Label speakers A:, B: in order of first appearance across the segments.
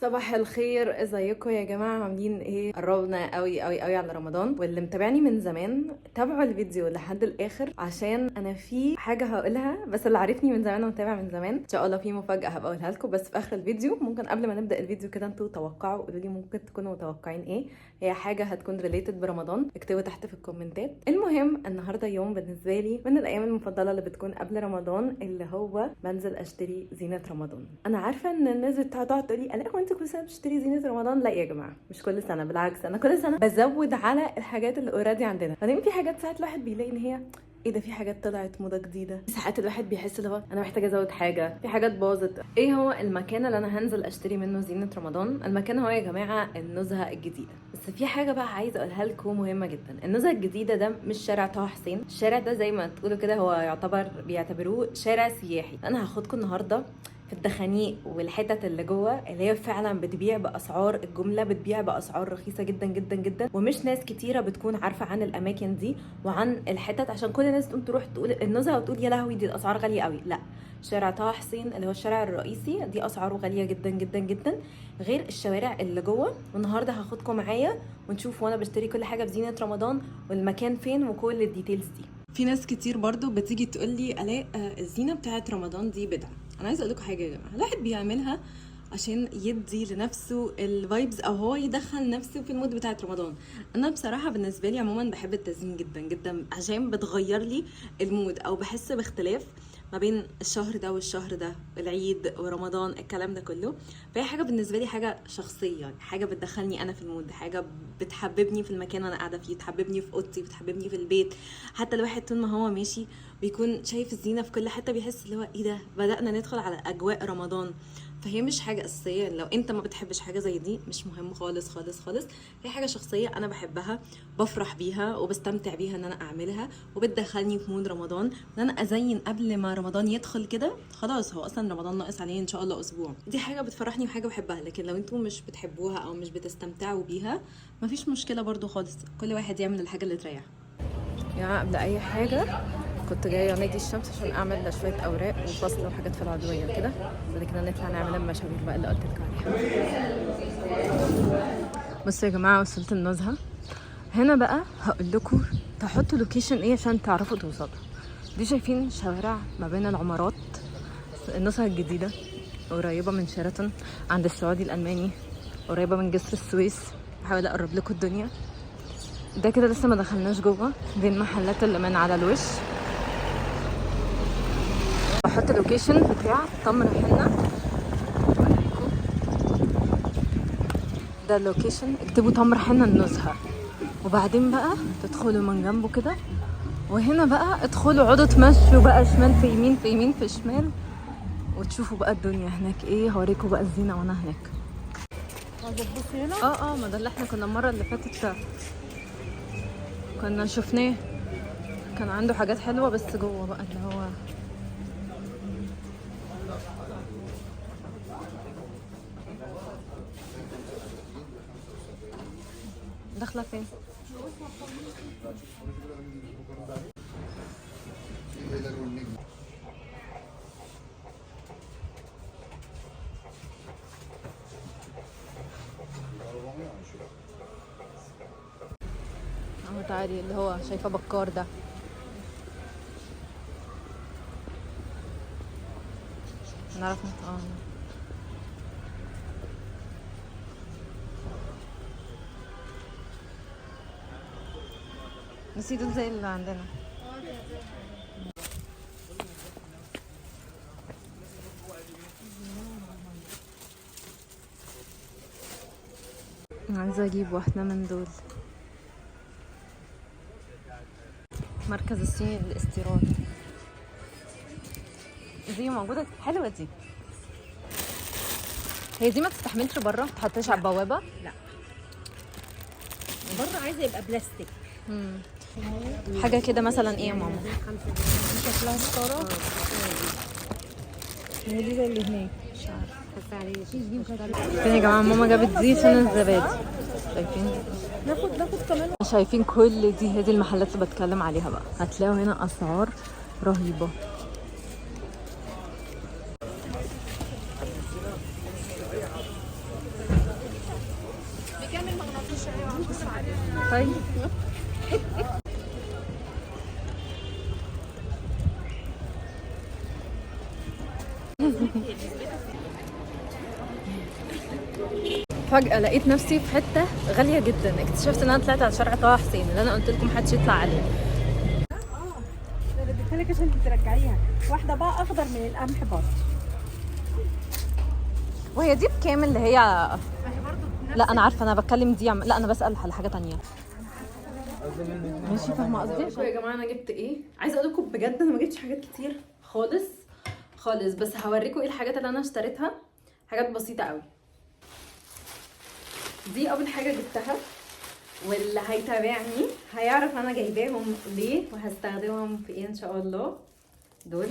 A: صباح الخير، ازيكم يا جماعه؟ عاملين ايه؟ قربنا قوي قوي قوي على رمضان، واللي متابعني من زمان تابعوا الفيديو لحد الاخر عشان انا في حاجه هقولها. بس اللي عارفني من زمان ومتابع من زمان ان شاء الله في مفاجاه هبقى اقولها لكم بس في اخر الفيديو. ممكن قبل ما نبدا الفيديو كده انتوا توقعوا، قولوا لي ممكن تكونوا متوقعين ايه. هي حاجه هتكون ريليتد برمضان، اكتبوا تحت في الكومنتات. المهم النهارده يوم بالنسبه لي من الايام المفضله اللي بتكون قبل رمضان، اللي هو بنزل اشتري زينه رمضان. انا عارفه ان الناس بتقعد تقول لي الاقي وانت كل سنه بتشتري زينه رمضان. لا يا جماعه، مش كل سنه، بالعكس انا كل سنه بزود على الحاجات اللي اوريدي عندنا. بعدين في حاجات ساعات الواحد بيلاقي ان هي ايه ده، في حاجات طلعت موضه جديده، ساعات الواحد بيحس اللي هو انا محتاجه ازود حاجه، في حاجات باظت. ايه هو المكان اللي انا هنزل اشتري منه زينه رمضان؟ المكان هو يا جماعه النزهه الجديده. بس في حاجه بقى عايزه اقولها لكم مهمه جدا. النزهه الجديده ده مش شارع طه حسين، الشارع ده زي ما تقولوا كده هو بيعتبروه شارع سياحي. انا هاخدكم النهارده في الدخانيق والحتت اللي جوه، اللي هي فعلا بتبيع باسعار الجمله، بتبيع باسعار رخيصه جدا جدا جدا، ومش ناس كتيره بتكون عارفه عن الاماكن دي وعن الحتت، عشان كل الناس تقوم تروح تقول النزهه وتقول يا لهوي دي الاسعار غاليه قوي. لا، شارع طه حسين اللي هو الشارع الرئيسي دي اسعاره غاليه جدا جدا جدا، غير الشوارع اللي جوه. والنهارده هاخدكم معايا ونشوف وانا بشتري كل حاجه في زينه رمضان والمكان فين وكل الديتيلز دي. في ناس كتير برضو بتيجي تقول لي الاء الزينه بتاعت رمضان دي بدعه. انا عايزه اقول لكم حاجه يا جماعه، الواحد بيعملها عشان يدي لنفسه الفايبز او هو يدخل نفسه في المود بتاعت رمضان. انا بصراحه بالنسبه لي عموما بحب التزيين جدا جدا عشان بتغير لي المود او بحس باختلاف ما بين الشهر ده والشهر ده، العيد ورمضان الكلام ده كله. فهي حاجه بالنسبه لي حاجه شخصيه، حاجه بتدخلني انا في المود، حاجه بتحببني في المكان انا قاعده فيه، بتحببني في اوضتي، بتحببني في البيت. حتى الواحد طول ما هو ماشي بيكون شايف الزينه في كل حته، بيحس اللي هو ايه ده، بدأنا ندخل على اجواء رمضان. فهي مش حاجه اساسيه، لو انت ما بتحبش حاجه زي دي مش مهم خالص خالص خالص. هي حاجه شخصيه انا بحبها، بفرح بيها وبستمتع بيها ان انا اعملها، وبتدخلني في مود رمضان، ان انا ازين قبل ما رمضان يدخل كده. خلاص هو اصلا رمضان ناقص عليه ان شاء الله اسبوع. دي حاجه بتفرحني وحاجه بحبها. لكن لو انتوا مش بتحبوها او مش بتستمتعوا بيها مفيش مشكله برضو خالص، كل واحد يعمل الحاجه اللي تريحه. يا قبل اي حاجه كنت جايه نادي الشمس عشان اعمل شويه اوراق وفصل وحاجات في العضويه كده، بعد كده نطلع نعمل المشاوير بقى اللي قلت لكم عليها. بصوا يا جماعه، وصلت النزهه. هنا بقى هقول لكم تحطوا لوكيشن ايه عشان تعرفوا توصلوا. دي شايفين شوارع ما بين العمارات، النزهه الجديده قريبه من شيراتون عند السعودي الالماني، قريبه من جسر السويس. بحاول اقرب لكم الدنيا. ده كده لسه ما دخلناش جوه، دي المحلات اللي من على الوش. بحط اللوكيشن بتاع تمر حنة، ده اللوكيشن، اكتبوا تمر حنة النزهة، وبعدين بقى تدخلوا من جنبه كده، وهنا بقى ادخلوا اقعدوا تمشوا بقى شمال في يمين في يمين في شمال، وتشوفوا بقى الدنيا هناك ايه. هوريكم بقى الزينة وانا هناك.
B: هتبصي هنا؟
A: ما ده اللي احنا كنا المرة اللي فاتت كنا شفناه، كان عنده حاجات حلوة بس جوه بقى اللي هو داخلة فين؟ اهو تعالي، اللي هو شايفة بكار ده. نعرف بس دول زي اللي عندنا. عايزة اجيب واحدة من دول. مركز الصيني للاستيراد، دي موجودة حلوة دي. هي دي ما تستحملش بره، تحطيش على البوابة؟
B: لا، بره عايزه يبقى بلاستيك.
A: حاجة كده مثلا ايه يا ماما؟
B: شكلها ستاره. هي دي زي اللي هناك، مش عارفه حاسه عليه
A: فين يا جماعة؟ ماما جابت دي عشان الزبادي. شايفين؟
B: ناخد كمان.
A: شايفين كل دي؟ هذه المحلات اللي بتكلم عليها بقى. هتلاقوا هنا اسعار رهيبة. طيب فجأة لقيت نفسي في حتة غالية جدا. اكتشفت ان انا طلعت على شارع طه حسين اللي انا قلت لكم محدش يطلع عليه.
B: انا اديتها لك عشان ترجعيها. واحده بقى اخضر من القمح برضه.
A: وهي دي بكام اللي هي؟ لا انا عارفه، انا بتكلم دي لا انا بسأل على حاجة تانية. ماشي فاهمة قصدي. يا جماعة انا جبت ايه؟ عايزة اقول لكم بجد انا ما جبتش حاجات كتير خالص خالص، بس هوريكم ايه الحاجات اللي انا اشتريتها. حاجات بسيطة قوي. دي اول حاجة جبتها، واللي هيتابعني هيعرف انا جايباهم ليه وهستخدمهم في ايه ان شاء الله. دول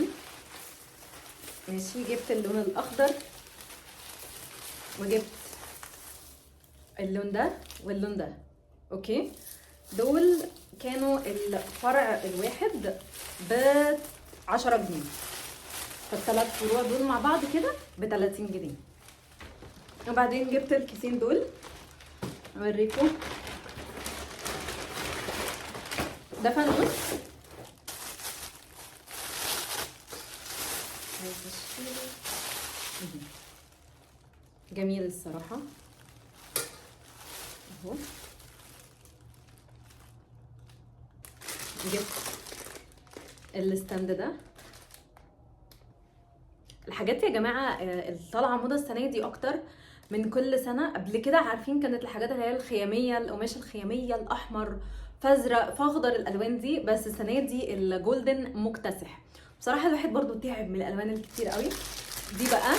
A: ماشي. جبت اللون الاخضر وجبت اللون ده واللون ده. اوكي، دول كانوا الفرع الواحد ب10 جنيه، فالثلاث فروع دول مع بعض كده ب30 جنيه. وبعدين جبت الكيسين دول اوريكم. ده فانوس جميل الصراحة اهو. جبت الستاند ده. الحاجات يا جماعة اللي طالعة موضة السنة دي اكتر من كل سنة. قبل كده عارفين كانت الحاجات اللي هي الخيامية، القماش الخيامية الاحمر فازرق فاخضر، الالوان دي. بس السنة دي الجولدن مكتسح. بصراحة الواحد برضو تعب من الالوان الكتير قوي. دي بقى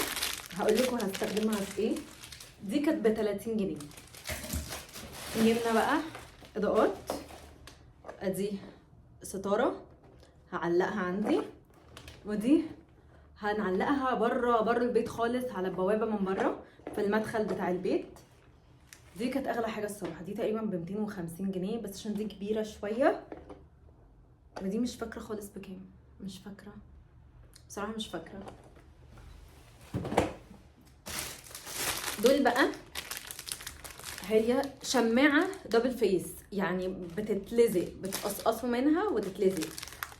A: هقول لكم هستخدمها في ايه. دي كانت ب30 جنيه. جبنا بقى اضاءات. ادي ستارة هعلقها عندي، ودي هنعلقها بره البيت خالص على البوابة من بره في المدخل بتاع البيت. دي كانت اغلى حاجة الصراحة. دي تقريبا ب250 جنيه بس عشان دي كبيرة شوية. ودي مش فاكرة خالص بكام، مش فاكرة بصراحة، مش فاكرة. دول بقى هي شماعة دبل فيس، يعني بتتلزق، بتقصقصوا منها وتتلزق.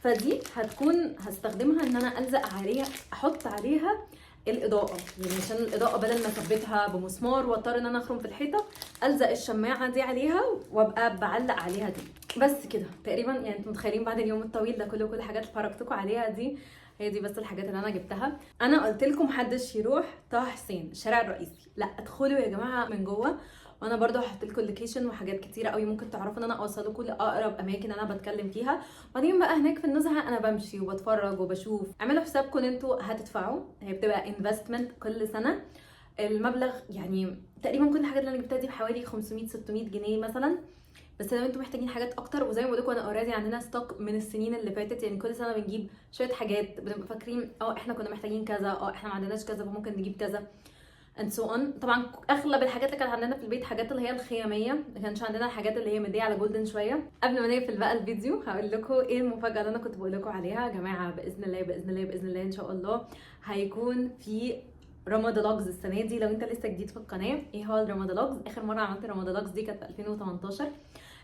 A: فدي هتكون هستخدمها ان انا الزق عليها، احط عليها الاضاءة، يعني عشان الاضاءة بدل ما اثبتها بمسمار واضطر ان انا اخرم في الحيطة، الزق الشماعة دي عليها وابقى بعلق عليها دي. بس كده تقريبا. يعني انتوا متخيلين بعد اليوم الطويل ده كله كل الحاجات اللي فرجتكم عليها دي، هي دي بس الحاجات اللي انا جبتها. انا قلت لكم محدش يروح طه حسين الشارع الرئيسي، لا ادخلوا يا جماعه من جوه. وانا برضو هحط لكم اللوكيشن وحاجات كتيره قوي ممكن تعرفوا ان انا اوصلكم لاقرب اماكن انا بتكلم فيها. وبعدين بقى هناك في النزهه انا بمشي وبتفرج وبشوف. اعملوا حسابكم ان انتوا هتدفعوا، هي بتبقى انفستمنت كل سنه. المبلغ يعني تقريبا كل الحاجات اللي انا جبتها دي بحوالي 500 600 جنيه مثلا. بس لو انتوا محتاجين حاجات اكتر، وزي ما بقول لكم انا اوريدي عندنا ستوك من السنين اللي فاتت، يعني كل سنه بنجيب شويه حاجات بنبقى فاكرين احنا كنا محتاجين كذا، احنا ما عندناش كذا فممكن نجيب كذا and so on. طبعا اغلب الحاجات اللي كانت عندنا في البيت حاجات اللي هي الخياميه، ما كانش عندنا الحاجات اللي هي مديه على جولدن شويه. قبل ما نقفل بقى الفيديو هقول لكم ايه المفاجاه اللي انا كنت بقول لكم عليها. يا جماعه باذن الله باذن الله باذن الله ان شاء الله هيكون في رمضلوجز السنه دي. لو انت لسه جديد في القناه، ايه هو الرمضلوجز؟ اخر مره عملت رمضلوجز دي كانت في 2018.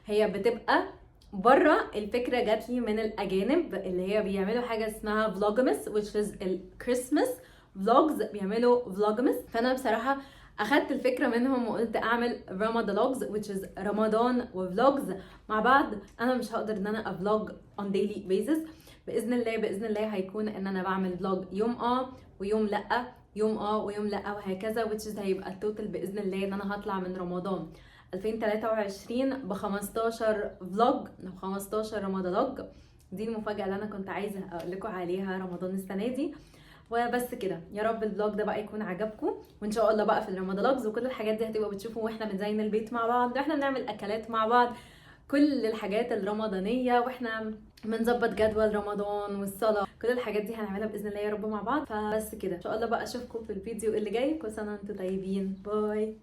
A: هي بتبقى بره. الفكره جات لي من الاجانب اللي هي بيعملوا حاجه اسمها فلوجمس which is الكريسماس فلوجز، بيعملوا فلوجمس. فانا بصراحه اخدت الفكره منهم وقلت اعمل رمضلوجز which is رمضان وفلوجز مع بعض. انا مش هقدر ان انا افلوج on daily basis. باذن الله باذن الله هيكون ان انا بعمل فلوج يوم ويوم لا، يوم ويوم لا، وهكذا which is هيبقى التوتال باذن الله ان انا هطلع من رمضان 2023 ب 15 فلوج و 15 رمضلوج. دي المفاجأة اللي انا كنت عايزة اقول لكم عليها رمضان السنة دي. وبس كده، يا رب الفلوج ده بقى يكون عجبكم، وان شاء الله بقى في الرمضلوجز وكل الحاجات دي هتبقوا بتشوفوا واحنا بنزين البيت مع بعض، واحنا بنعمل اكلات مع بعض، كل الحاجات الرمضانية، واحنا بنظبط جدول رمضان والصلاة، كل الحاجات دي هنعملها باذن الله يا رب مع بعض. فبس كده ان شاء الله بقى اشوفكم في الفيديو اللي جاي. كل سنة وانتم طيبين، باي.